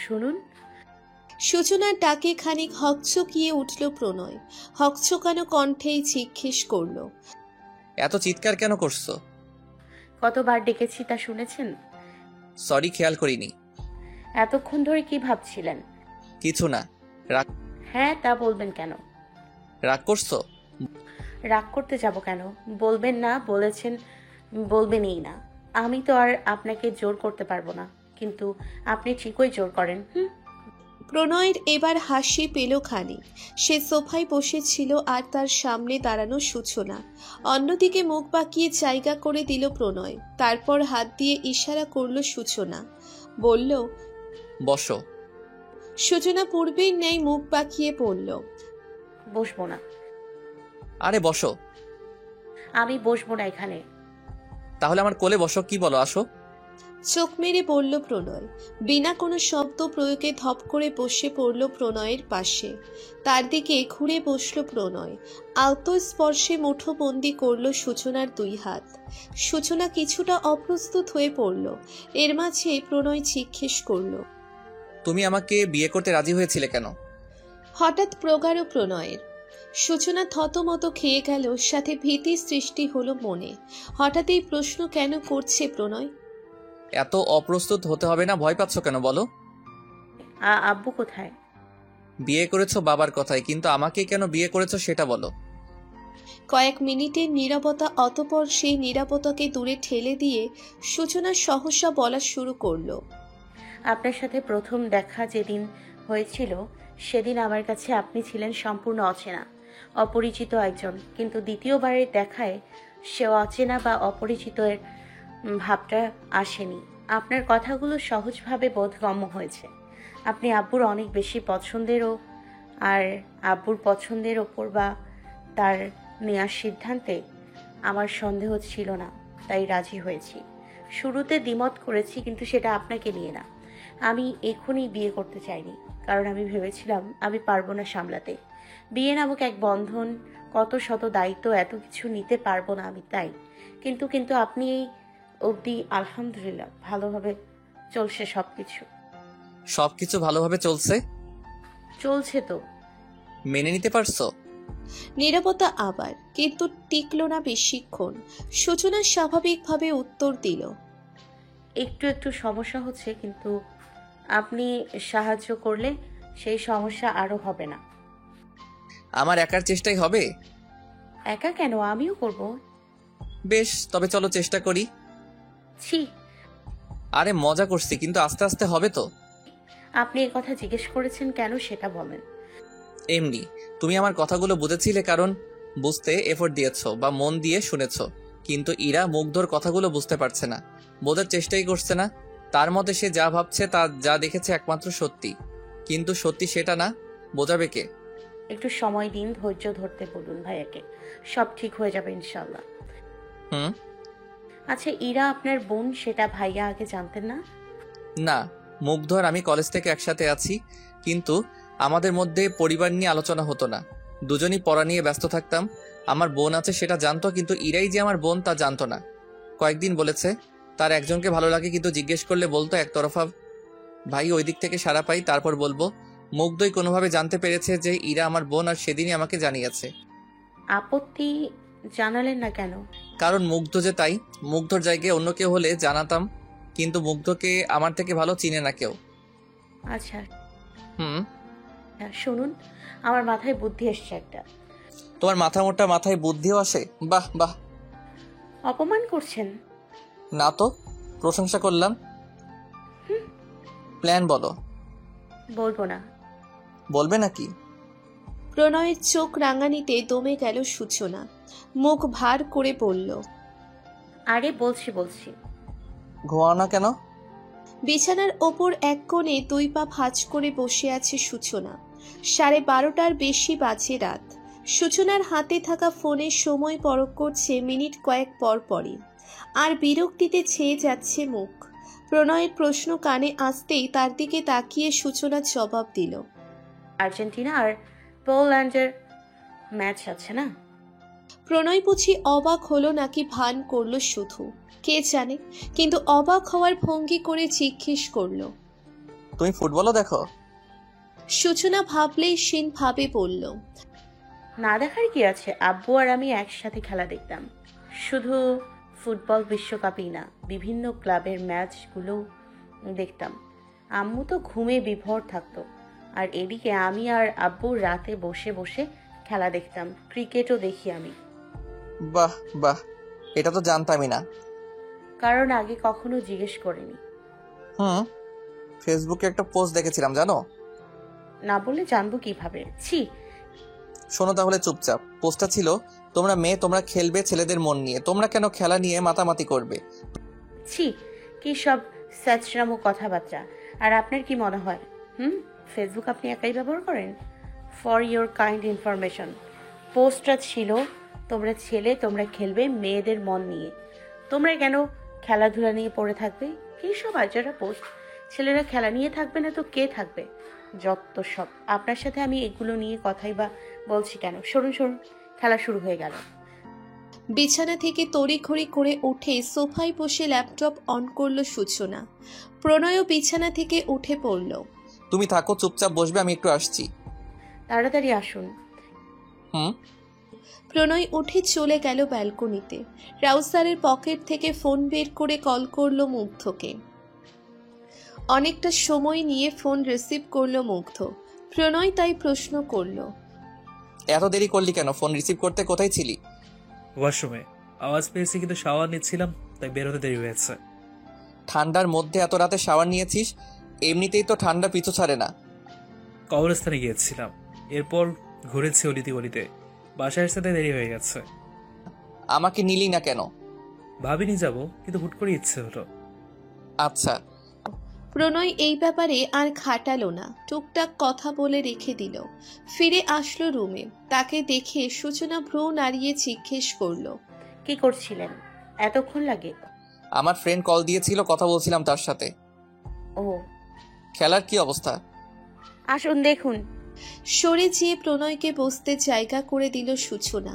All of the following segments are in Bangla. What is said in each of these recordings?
শুনুন। সূচনার ডাকে খানিক হকচকিয়ে উঠল প্রণয়। হকচকানো কণ্ঠেই জিজ্ঞেস করল, এত চিৎকার কেন করছো? কতবার ডেকেছি তা শুনেছেন? সরি, খেয়াল করিনি। এতক্ষণ ধরে কি ভাবছিলেন? কিছু না। রাগ হ্যাঁ, তা বলবেন কেন? রাগ করছো? রাগ করতে যাব কেন? বলবেন না বলেছেন, বলবেনই না। আমি তো আর আপনাকে জোর করতে পারবো না, কিন্তু আপনি ঠিকই জোর করেন। প্রণয়ের এবার হাসি পেল খানি। সে সোফায় বসেছিল আর তার সামনে দাঁড়ানো সূচনা। অন্যদিকে মুখ বাঁকিয়ে জায়গা করে দিল প্রণয়। তারপর হাত দিয়ে ইশারা করল সূচনা। বলল, বসো। সূচনা পূর্বের ন্যায় মুখ বাঁকিয়ে পড়ল, বসবো না। আরে বসো। আমি বসবো না এখানে। তাহলে আমার কোলে বসো। কি বলো, আসো। চোখ মেরে বলল প্রণয়। বিনা কোনো শব্দ প্রয়োগে ধপ করে বসে পড়ল প্রণয়ের পাশে। তার দিকে ঘুরে বসল প্রণয়। আলতো স্পর্শে মুঠোবন্দি করল সূচনার দুই হাত। সূচনা কিছুটা অপ্রস্তুত হয়ে পড়ল। এর মাঝে প্রণয় জিজ্ঞেস করল, তুমি আমাকে বিয়ে করতে রাজি হয়েছিলে কেন? হঠাৎ প্রগাঢ় প্রণয়ের। সূচনা থতমত খেয়ে গেল, সাথে ভীতি সৃষ্টি হলো মনে। হঠাৎ এই প্রশ্ন কেন করছে প্রণয়? এত অপ্রস্তুত হতে হবে না। ভয় পাচ্ছ কেন বলো? আব্বু কোথায়? বিয়ে করেছো বাবার কথায়, কিন্তু আমাকে কেন বিয়ে করেছো সেটা বলো। কয়েক মিনিটের নীরবতা, অতঃপর সেই নীরবতাকে দূরে ঠেলে দিয়ে সূচনা সহসা বলা শুরু করলো, আপনার সাথে প্রথম দেখা যেদিন হয়েছিল সেদিন আমার কাছে আপনি ছিলেন সম্পূর্ণ অচেনা, অপরিচিত একজন। কিন্তু দ্বিতীয়বারের দেখায় সে অচেনা বা অপরিচিতের ভাবটা আসেনি। আপনার কথাগুলো সহজভাবে বোধগম্য হয়েছে। আপনি আব্বুর অনেক বেশি পছন্দেরও, আর আব্বুর পছন্দের ওপর বা তার নেওয়ার সিদ্ধান্তে আমার সন্দেহ ছিল না, তাই রাজি হয়েছি। শুরুতে দ্বিমত করেছি, কিন্তু সেটা আপনাকে নিয়ে না। আমি এখনই বিয়ে করতে চাইনি, কারণ আমি ভেবেছিলাম আমি পারবো না সামলাতে। বিয়ে নামক এক বন্ধন, কত শত দায়িত্ব, এত কিছু নিতে পারবো না আমি, তাই। কিন্তু কিন্তু আপনি এই অবধি আলহামদুলিল্লাহ ভালোভাবে চলছে সবকিছু। সবকিছু ভালোভাবে চলছে? চলছে তো। মেনে নিতে পারছো? নীরবতা আবার, কিন্তু টিকল না বেশিক্ষণ। সূচনা স্বাভাবিকভাবে উত্তর দিল, একটু একটু সমস্যা হচ্ছে, কিন্তু আপনি সাহায্য করলে সেই সমস্যা আরো হবে না। আমার একার চেষ্টাই হবে? একা কেন, আমিও করব। বেশ, তবে চলো চেষ্টা করি। ছি। আরে মজা করছি, কিন্তু আস্তে আস্তে হবে তো। আপনি এ কথা জিজ্ঞেস করেছেন কেন সেটা বলেন। এমনি। তুমি আমার কথাগুলো বুঝেছিলে, কারণ বুঝতে এফোর্ট দিয়েছো বা মন দিয়ে শুনেছো। কিন্তু ইরা মুগ্ধর কথাগুলো বুঝতে পারছে না, বোঝার চেষ্টাই করছে না। তার মতে সে যা ভাবছে, তা যা দেখেছে একমাত্র সত্যি, কিন্তু সত্যি সেটা না। বোঝাবে কে? একটু সময় দিন, ধৈর্য ধরতে বলুন ভাইয়াকে, সব ঠিক হয়ে যাবে ইনশাল্লাহ। হুম। আচ্ছা, ইরা আপনার বোন, সেটা ভাইয়া আগে জানতেন না? না, মুগ্ধ আর আমি কলেজ থেকে একসাথে আছি, কিন্তু আমাদের মধ্যে পরিবার নিয়ে আলোচনা হতো না। দুজনই পড়া নিয়ে ব্যস্ত থাকতাম। আমার বোন আছে সেটা জানতো, কিন্তু ইরাই যে আমার বোন তা জানতো না। কয়েকদিন বলেছে তার একজনকে ভালো লাগে, কিন্তু জিজ্ঞেস করলে বলতো একতরফা। ভাই ওই দিক থেকে সাড়া পাই, তারপর বলবো। মুগ্ধই কোনোভাবে জানতে পেরেছে যে ইরা আমার বোন, আর সেদিনই আমাকে জানিয়েছে। আপত্তি জানালেন না কেন? কারণ মুগ্ধ যে, তাই। মুগ্ধর জায়গায় অন্য কেউ হলে জানাতাম, কিন্তু মুগ্ধকে আমার থেকে ভালো চিনে না কেউ। আচ্ছা। হুম। শুনুন, আমার মাথায় বুদ্ধি এসছে একটা। তোমার মাথা মোটা মাথায় বুদ্ধিও আসে? বাহ বাহ। অপমান করছেন? না তো, প্রশংসা করলাম। প্ল্যান বলো। বলবো না। বলবে নাকি? প্রণয়ের চোখ রাঙানিতে দমে গেল সূচনা। মুখ ভার করে বলল, আরে বলছি বলছি। ঘুমাও না কেন? বিছানার ওপর এক কোণে দুই পা ভাঁজ করে বসে আছে সূচনা। 12:30টার বেশি বাজে রাত। সূচনার হাতে থাকা ফোনে সময় পরখ করছে মিনিট কয়েক পর পরই, আর বিরক্তিতে ছেয়ে যাচ্ছে মুখ। প্রণয়ের প্রশ্ন কানে আসতেই তার দিকে তাকিয়ে সূচনা জবাব দিল, আর্জেন্টিনা আর পোল্যান্ডের ম্যাচ আছে না? প্রণয় বুঝি অবাক হলো নাকি ভান করলো শুধু, কে জানে, কিন্তু অবাক হওয়ার ভঙ্গি করে জিজ্ঞেস করলো। তুমি ফুটবলও দেখো? সূচনা ভাবলেই সিন ভাবে বলল। না দেখার কি আছে, আব্বু আর আমি একসাথে খেলা দেখতাম। শুধু ফুটবল বিশ্বকাপই না, বিভিন্ন ক্লাবের ম্যাচগুলো দেখতাম। আম্মু তো ঘুমে বিভোর থাকতো, আর এদিকে আমি আর আব্বু রাতে বসে বসে খেলা দেখতাম। ক্রিকেটও দেখি আমি। বাহ বাহ, এটা তো জানতামই না। কারণ আগে কখনো জিজ্ঞেস করিনি। ফেসবুকে একটা পোস্ট দেখেছিলাম জানো। না বলে জানবো কিভাবে? ছি। শোনো তাহলে চুপচাপ। পোস্টটা ছিল, তোমরা মেয়ে, তোমরা খেলবে ছেলেদের মন নিয়ে, তোমরা কেন খেলা নিয়ে মাতামাতি করবে। ছি, কি সব স্যাচরামো কথাবার্তা। আর আপনার কি মনে হয় ফেসবুক আপনি একাই ব্যবহার করেন? ফর ইয়োর কাইন্ড ইনফরমেশন, পোস্টটা ছিল তোমরা ছেলে, তোমরা খেলবে মেয়েদের মন নিয়ে, তোমরা কেন খেলাধুলা নিয়ে পড়ে থাকবে? কি সব আজারা পোস্ট। ছেলেরা খেলা নিয়ে থাকবে না তো কে থাকবে? যত সব। আপনার সাথে আমি এগুলো নিয়ে কথাই বা বলছি কেন? সরুন সরুন, খেলা শুরু হয়ে গেল। বিছানা থেকে তড়িঘড়ি করে উঠে সোফায় বসে ল্যাপটপ অন করলো সূচনা। প্রণয়ও বিছানা থেকে উঠে পড়ল। তুমি থাকো, চুপচাপ বসবে, আমি একটু আসছি। তাড়াতাড়ি আসুন। প্রণয় উঠে চলে গেল ব্যালকনিতে। রাউসারের পকেট থেকে ফোন বের করে কল করলো মুগ্ধকে। অনেকটা সময় নিয়ে ফোন রিসিভ করলো মুগ্ধ। প্রণয় তাই প্রশ্ন করলো, এত দেরি করলি কেন? ফোন রিসিভ করতে কোথায় ছিলি? ওয়াশরুমে আওয়াজ পেয়েছি, কিন্তু শাওয়ার নিচ্ছিলাম, তাই বেরোতে দেরি হয়েছে। ঠান্ডার মধ্যে এত রাতে শাওয়ার নিয়েছিস? এমনিতেই তো ঠান্ডা পিছু ছাড়ে না। কবরস্থানে গিয়েছিলাম, এরপর ঘুরেছি অলিতে গলিতে। বাসায় আসতে দেরি হয়ে গেছে। আমাকে নিলি না কেন? ভাবিনি যাব, কিন্তু হুট করে ইচ্ছে হলো। আচ্ছা। প্রণয় এই ব্যাপারে আর খাটালো না, টুকটাক কথা বলে রেখে দিল। ফিরে আসলো রুমে। তাকে দেখে সূচনা ভ্রু নাড়িয়ে জিজ্ঞেস করলো, কি করছিলেন? এতক্ষণ লাগে? আমার ফ্রেন্ড কল দিয়েছিল, কথা বলছিলাম তার সাথে। ও, খেলার কি অবস্থা? আসুন দেখুন। সরে যেয়ে প্রণয়কে বসতে জায়গা করে দিল সূচনা।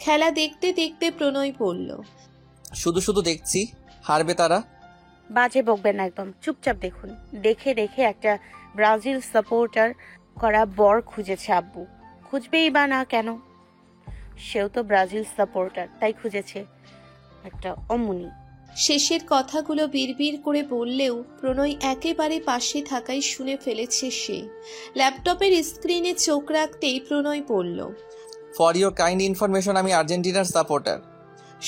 খেলা দেখতে দেখতে প্রণয় বলল, শুধু শুধু দেখছি, হারবে তারা। বাজে বকবেন না একদম, চুপচাপ দেখুন। দেখে দেখে একটা ব্রাজিল সাপোর্টার করা বর খুঁজেছে আব্বু। খুঁজবেই বা না কেন? সেও তো ব্রাজিল সাপোর্টার, তাই খুঁজেছে একটা অমনি। শেষের কথাগুলো বিড়বিড় করে বললেও প্রণয় একেবারে পাশে থাকাই শুনে ফেলেছে সে। ল্যাপটপের স্ক্রিনে চোখ রাখতেই প্রণয় বলল, ফর ইয়োর কাইন্ড ইনফরমেশন, আমি আর্জেন্টিনার সাপোর্টার।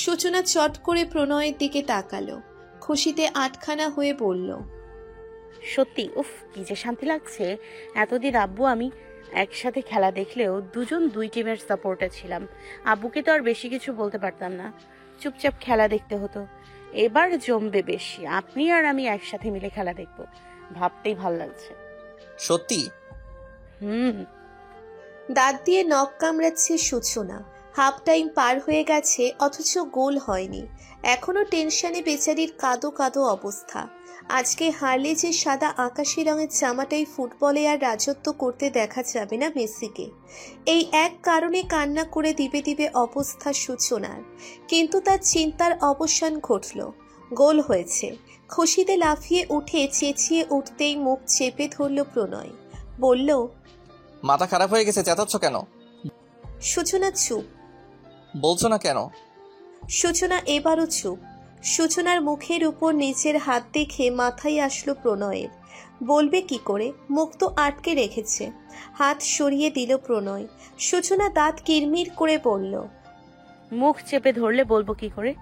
সূচনা চট করে প্রণয়ের দিকে তাকালো। খুশিতে আটখানা হয়ে বলল, সত্যি? উফ, কি যে শান্তি লাগছে। এতদিন আব্বু আমি একসাথে খেলা দেখলেও দুজন দুই টিমের সাপোর্টার ছিলাম। আব্বুকে তো আর বেশি কিছু বলতে পারতাম না, চুপচাপ খেলা দেখতে হতো। এবার জমবে বেশি, আপনি আর আমি একসাথে মিলে খেলা দেখব, ভাবতেই ভাল লাগছে। সত্যি? দাঁত দিয়ে নখ কামড়াচ্ছে সূচনা। হাফ টাইম পার হয়ে গেছে, অথচ গোল হয়নি। এখনো টেনশনে বেচারির কাদো কাদো অবস্থা। আজকে হারলে যে সাদা আকাশি রঙের জামাটাই ফুটবলে আর রাজত্ব করতে দেখা যাবে না মেসিকে। এই এক কারণে কান্না করে দিবে দিবে অবস্থা সূচনার। কিন্তু তার চিন্তার অবসান ঘটল। গোল হয়েছে। খুশিতে লাফিয়ে উঠে চেঁচিয়ে উঠতেই মুখ চেপে ধরল প্রণয়। বলল, মাথা খারাপ হয়ে গেছে, চেঁচাচ্ছ কেন? সূচনা চুপ। বলছো না কেন? সূচনা এবারও চুপ। সূচনার মুখের উপর নিচের হাত দেখে মাথায় আসলো প্রণয়ের। বলবে কি করে? মুখ তো আটকে রেখেছে। হাত সরিয়ে দিল প্রণয়। সূচনা দাঁত কিরমির করে বলল, মুখ চেপে ধরলে বলবো কি করে?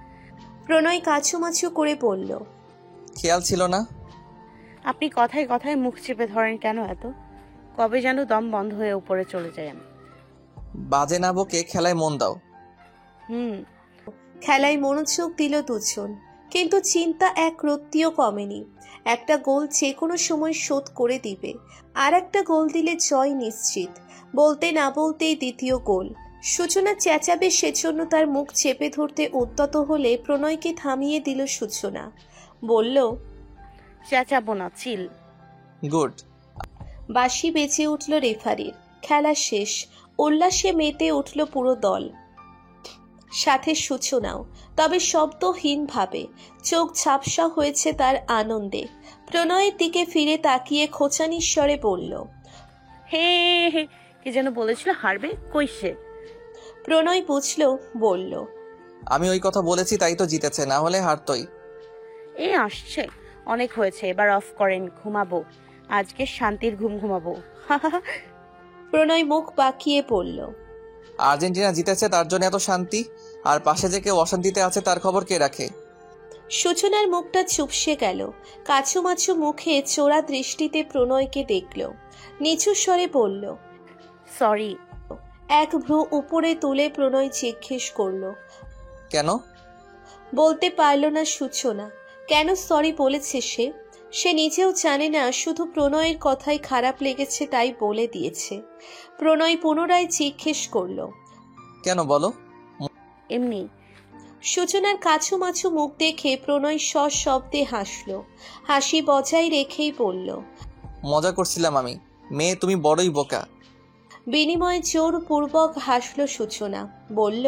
প্রণয় কাছুমাছু করে বলল, খেয়াল ছিল না? আপনি কথায় কথায় মুখ চেপে ধরেন কেন এত? কবে যেন দম বন্ধ হয়ে উপরে চলে যায় আমি। বাজে না বকে খেলায় মন দাও। খেলায় মনোযোগ দিল দুজন, কিন্তু চিন্তা এক রত্তিও কমেনি। একটা গোল যে কোনো সময় শোধ করে দিবে, আর একটা গোল দিলে জয় নিশ্চিত। বলতে না বলতেই দ্বিতীয় গোল। সূচনা চেঁচাবে সেজন্য তার মুখ চেপে ধরতে উদ্যত হলে প্রণয়কে থামিয়ে দিল সূচনা। বলল, চেঁচাবো না, চিল। গুড। বাঁশি বেজে উঠল রেফারির। খেলা শেষ। উল্লাসে মেতে উঠল পুরো দল। সাথে সূচনাও, তবে শব্দহীনভাবে। চোখ ঝাপসা হয়েছে তার আনন্দে। প্রণয়ের দিকে ফিরে তাকিয়ে খোঁচানির স্বরে বলল, হে হে, কি যেন বলেছিল হারবে, কই সে? প্রণয় বুঝল, বলল, আমি ওই কথা বলেছি তাই তো জিতেছে, না হলে হারতই। এ আসছে, অনেক হয়েছে, এবার অফ করেন, ঘুমাবো, আজকে শান্তির ঘুম ঘুমাবো। প্রণয় মুখ বাঁকিয়ে পড়ল, আর্জেন্টিনা জিতেছে তার জন্য এত শান্তি, আর পাশে যে কেউ অশান্তিতে আছে তার খবর কে রাখে? সূচনার মুখটা চুপসে গেল। কাছুমাছু মুখে চোরা দৃষ্টিতে প্রণয়কে দেখল। নিচু স্বরে বলল, সরি। এক ভ্রু উপরে তুলে প্রণয় জিজ্ঞেস করল। কেন? বলতে পারল না সূচনা। কেন সরি বলেছে সে? সে নিজেও জানে না, শুধু প্রণয়ের কথাই খারাপ লেগেছে তাই বলে দিয়েছে। প্রণয় পুনরায় জিজ্ঞেস করল, কেন বলো? এমনি। সূচনার কাছুমাছু মুখ দেখে প্রণয় সশব্দে হাসল। হাসি বজায় রেখেই বলল, মজা করছিলাম আমি, মেয়ে তুমি বড়ই বোকা। বিনিময়ে জোরপূর্বক হাসল সূচনা। বলল,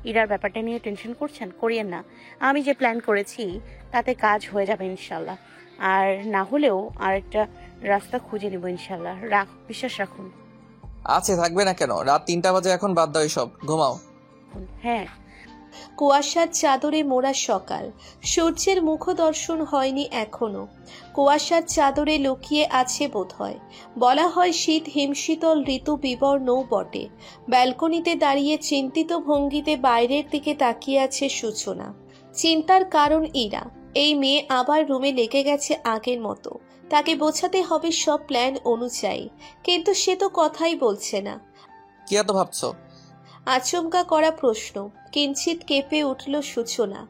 ইরার ব্যাপারটা নিয়ে টেনশন করছেন, করিয়েন না। আমি যে প্ল্যান করেছি তাতে কাজ হয়ে যাবে ইনশাল্লাহ। আর না হলেও আরেকটা রাস্তা খুঁজে নেব ইনশাল্লাহ। বিশ্বাস রাখুন। আছে, থাকবে না কেন? রাত 3টা বাজে এখন, বাদ দাও এসব, ঘুমাও। হ্যাঁ। কুয়াশার চাদরে মোড়া সকাল। সূর্যের মুখদর্শন হয়নি এখনো। কুয়াশার চাদরে লুকিয়ে আছে বোধহয়। বলা হয় শীত হিমশীতল ঋতু বিবর্ণও বটে। ব্যালকনিতে দাঁড়িয়ে চিন্তিত ভঙ্গিতে বাইরের দিকে তাকিয়ে আছে সূচনা। চিন্তার কারণ ইরা। এই মেয়ে আবার রুমে লেগে গেছে আগের মতো। তাকে বোঝাতে হবে সব প্ল্যান অনুযায়ী, কিন্তু সে তো কথাই বলছে না। কি এত ভাবছো? আচমকা করা প্রশ্ন। কিঞ্চিত কেঁপে উঠল সূচনা।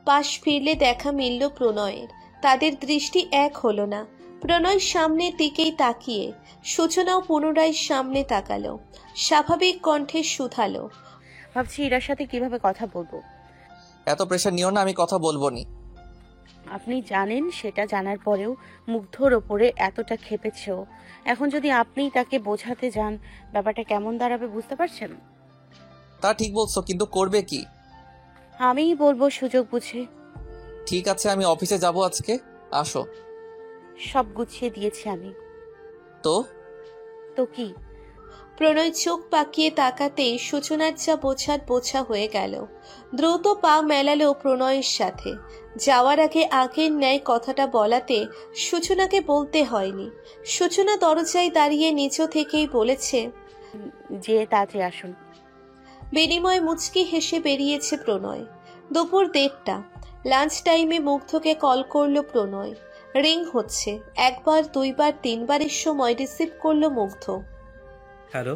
পাশ ফিরলে দেখা মিলল প্রণয়ের। তাদের দৃষ্টি এক হলো না। প্রণয় সামনের দিকেই তাকিয়ে। সূচনাও পুনরায় সামনে তাকালো। স্বাভাবিক কণ্ঠে শুধালো, ভাবছি ইরার সাথে কিভাবে কথা বলবো। এত প্রেশার নিও না, আমি কথা বলবো নি। আপনি জানেন, সেটা জানার পরেও মুগ্ধর ওপরে এতটা খেপেছেও। এখন যদি আপনি তাকে বোঝাতে যান, ব্যাপারটা কেমন দাঁড়াবে বুঝতে পারছেন? তা ঠিক বলছো, কিন্তু করবে কি? আমিই বলবো সুযোগ বুঝে। ঠিক আছে, আমি অফিসে যাব আজকে, আসো। সব গুছিয়ে দিয়েছি আমি। তো তো কি? প্রণয় চোখ পাকিয়ে তাকাতেই সূচনার যা বোঝার বোঝা হয়ে গেল। দ্রুত পা মেলালো প্রণয়ের সাথে। যাওয়ার আগে আগের ন্যায় কথাটা বলাতে সূচনাকে বলতে হয়নি। সূচনা দরজায় দাঁড়িয়ে নিচ থেকেই বলেছে, যে তাড়াতাড়ি আসুন। বিনিময় মুচকি হেসে বেরিয়েছে প্রণয়। দুপুর 1:30। লাঞ্চ টাইমে মুগ্ধকে কল করলো প্রণয়। রিং হচ্ছে। একবার, দুইবার, তিনবারের সময় রিসিভ করলো মুগ্ধ। হ্যালো।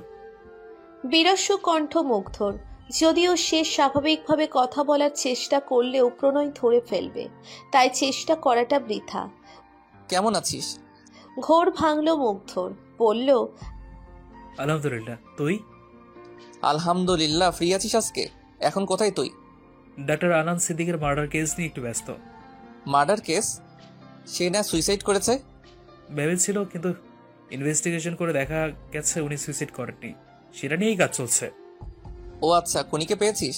বিরস্ব কণ্ঠ মুগ্ধর। যদিও সে স্বাভাবিকভাবে কথা বলার চেষ্টা করলেও প্রণয় ধরে ফেলবে, তাই চেষ্টা করাটা বৃথা। কেমন আছিস? ঘোর ভাঙল মুগ্ধর। বলল, আলহামদুলিল্লাহ, তুই? আলহামদুলিল্লাহ। ফ্রি আছিস আজকে? এখন কোথায় তুই? ডাক্তার আনান সিদ্দিকের মার্ডার কেস নিয়ে একটু ব্যস্ত। Murder case? সে না সুইসাইড করেছে? ভেবেছিল, কিন্তু ইনভেস্টিগেশন করে দেখা গেছে উনি সুইসাইড করেননি। সেটা নিয়েই কাজ চলছে। ও আচ্ছা, খুনিকে পেয়েছিস?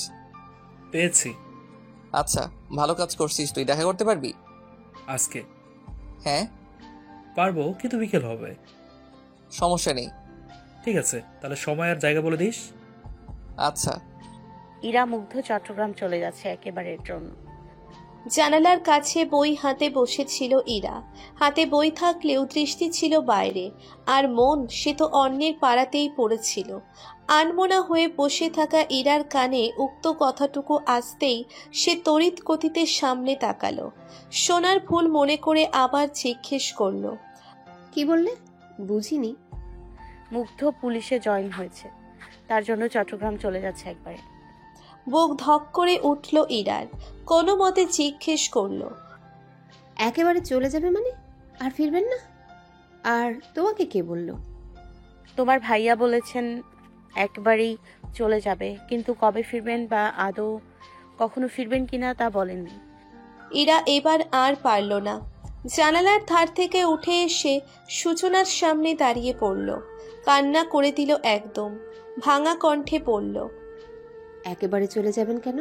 পেয়েছি। আচ্ছা, ভালো কাজ করছিস। তুই দেখা করতে পারবি? আজকে হ্যাঁ পারবো, কিন্তু বিকেল হবে। সমস্যা নেই। ঠিক আছে, তাহলে সময় আর জায়গা বলে দিস। আচ্ছা। ইরা মুগ্ধ চট্টগ্রাম চলে যাচ্ছে একেবারের জন্য। জানালার কাছে বই হাতে বসেছিল ইরা। হাতে বই থাকলেও দৃষ্টি ছিল বাইরে, আর মন সে তো অন্যের পাড়াতেই পড়েছিল। আনমনা হয়ে বসে থাকা ইরার কানে উক্ত কথাটুকু আসতেই সে তড়িৎ গতিতে সামনে তাকালো। সোনার ফুল মনে করে আবার জিজ্ঞেস করলো, কি বললে? বুঝিনি। মুগ্ধ পুলিশে জয়েন হয়েছে, তার জন্য চট্টগ্রাম চলে যাচ্ছে একবারে। বুক ধক করে উঠল ইরার। কোনো মতে জিজ্ঞেস করলো, একেবারে চলে যাবে মানে? আর ফিরবেন না? আর তোমাকে কে বললো? তোমার ভাইয়া বলেছেন একবারেই চলে যাবে, কিন্তু কবে ফিরবেন বা আদৌ কখনো ফিরবেন কিনা তা বলেননি। ইরা এবার আর পারল না। জানালার ধার থেকে উঠে এসে সূচনার সামনে দাঁড়িয়ে পড়ল। কান্না করে দিল একদম। ভাঙা কণ্ঠে বলল, একেবারে চলে যাবেন কেন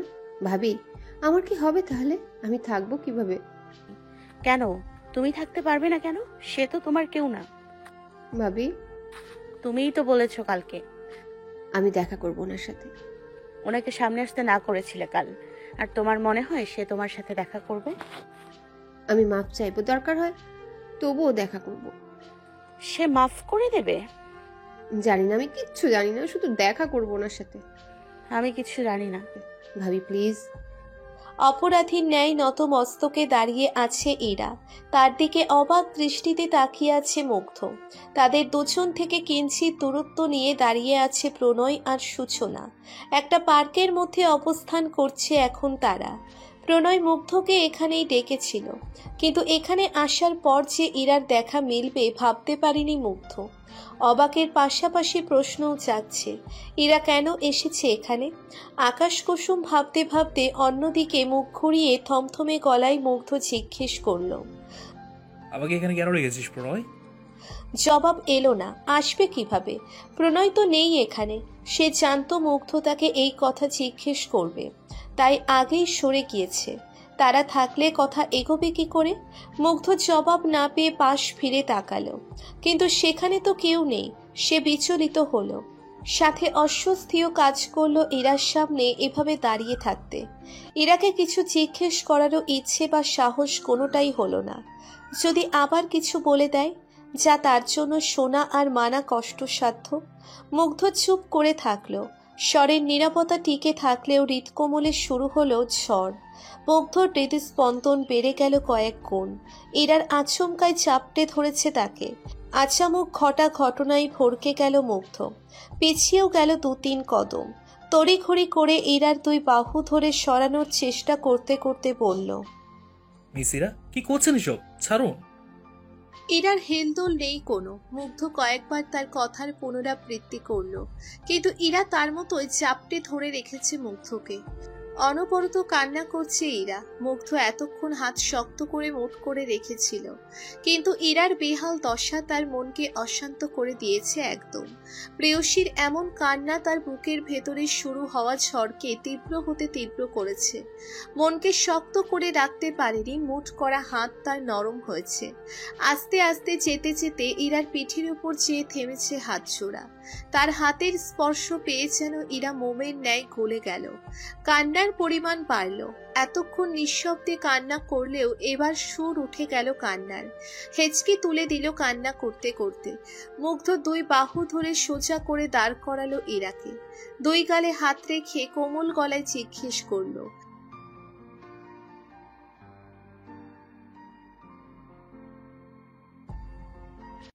ভাবি? আমার কি হবে তাহলে? আমি থাকবো কিভাবে? কেন? তুমি থাকতে পারবে না কেন? সে তো তোমার কেউ না। ভাবি, তুমিই তো বলেছো কালকে আমি দেখা করবো ওনার সাথে। ওনাকে সামনে আসতে না করেছিলে কাল, আর তোমার মনে হয় সে তোমার সাথে দেখা করবে? আমি মাপ চাইবো, দরকার হয় তবুও দেখা করব। সে মাফ করে দেবে? জানি না, আমি কিচ্ছু জানি না, শুধু দেখা করবো ওনার সাথে। আমি কিছু জানি না। ভাবি প্লিজ। অপরাধীর ন্যায় নত মস্তকে দাঁড়িয়ে আছে ইরা। তার দিকে অবাক দৃষ্টিতে তাকিয়ে আছে মুগ্ধ। তাদের দুজন থেকে কিঞ্চিত দূরত্ব নিয়ে দাঁড়িয়ে আছে প্রণয় আর সূচনা। একটা পার্কের মধ্যে অবস্থান করছে এখন তারা। প্রণয় মুগ্ধকে এখানেই ডেকেছিল, কিন্তু এখানে আসার পর যে ইরার দেখা মিলবে ভাবতে পারেনি মুগ্ধ। অবাকের পাশাপাশি প্রশ্নও জাগছে, ইরা কেন এসেছে এখানে। আকাশ কুসুম ভাবতে ভাবতে অন্যদিকে মুখ ঘুরিয়ে থমথমে গলায় মুগ্ধ জিজ্ঞেস করল। আমাকে এখানে কেন রেখেছিস প্রণয়? জবাব এলো না। আসবে কিভাবে? প্রণয় তো নেই এখানে। সে জানতো মুগ্ধ তাকে এই কথা জিজ্ঞেস করবে, তাই আগেই সরে গিয়েছে। তারা থাকলে কথা এগোবে কি করে? মুগ্ধ জবাব না পেয়ে পাশ ফিরে তাকালো, কিন্তু সেখানে তো কেউ নেই। সে বিচলিত হলো, সাথে অস্বস্তিও কাজ করলো ইরার সামনে এভাবে দাঁড়িয়ে থাকতে। ইরাকে কিছু জিজ্ঞেস করারও ইচ্ছে বা সাহস কোনোটাই হলো না। যদি আবার কিছু বলে দেয়, যা তার জন্য শোনা আর মানা কষ্টসাধ্য। মুগ্ধ চুপ করে থাকলো। স্বরের নীরবতা টিকে থাকলেও হৃৎকমলে শুরু হলো ঝড়। মুগ্ধর হৃদস্পন্দন বেড়ে গেল কয়েক গুণ। ইরার আচমকায় চাপটে ধরেছে তাকে। আচামক ঘটা ঘটনায় ভরকে গেল মুগ্ধ। পিছিয়েও গেল 2-3 কদম। তড়িঘড়ি করে ইরার 2 বাহু ধরে সরানোর চেষ্টা করতে করতে বলল, মিস ইরা, কি করছেন এসব? ছাড়ুন। ইরার হেলদোল নেই কোনো। মুগ্ধ কয়েকবার তার কথার পুনরাবৃত্তি করল, কিন্তু ইরা তার মতোই চাপটে ধরে রেখেছে মুগ্ধকে। অনবরত কান্না করছে ইরা। মুগ্ধ এতক্ষণ হাত শক্ত করে মুঠ করে রেখেছিল, কিন্তু ইরার বেহাল দশা তার মনকে অশান্ত করে দিয়েছে একদম। প্রেয়সীর এমন কান্না তার বুকের ভেতরে শুরু হওয়া ঝড়কে তীব্র হতে তীব্র করেছে। মনকে শক্ত করে রাখতে পারেনি, মুঠ করা হাত তার নরম হয়েছে। আস্তে আস্তে যেতে যেতে ইরার পিঠের উপর যেয়ে থেমেছে হাত জোড়া। তার হাতের স্পর্শ পেয়ে যেন ইরা মোমের ন্যায় গলে গেল। কান্নার পরিমাণ বাড়ল। এতক্ষণ নিঃশব্দে কান্না করলেও এবার সুর উঠে গেল কান্নার। হেঁচকি তুলে দিল কান্না করতে করতে। মুগ্ধ 2 বাহু ধরে সোজা করে দাঁড় করালো ইরাকে। 2 গালে হাত রেখে কোমল গলায় জিজ্ঞেস করলো,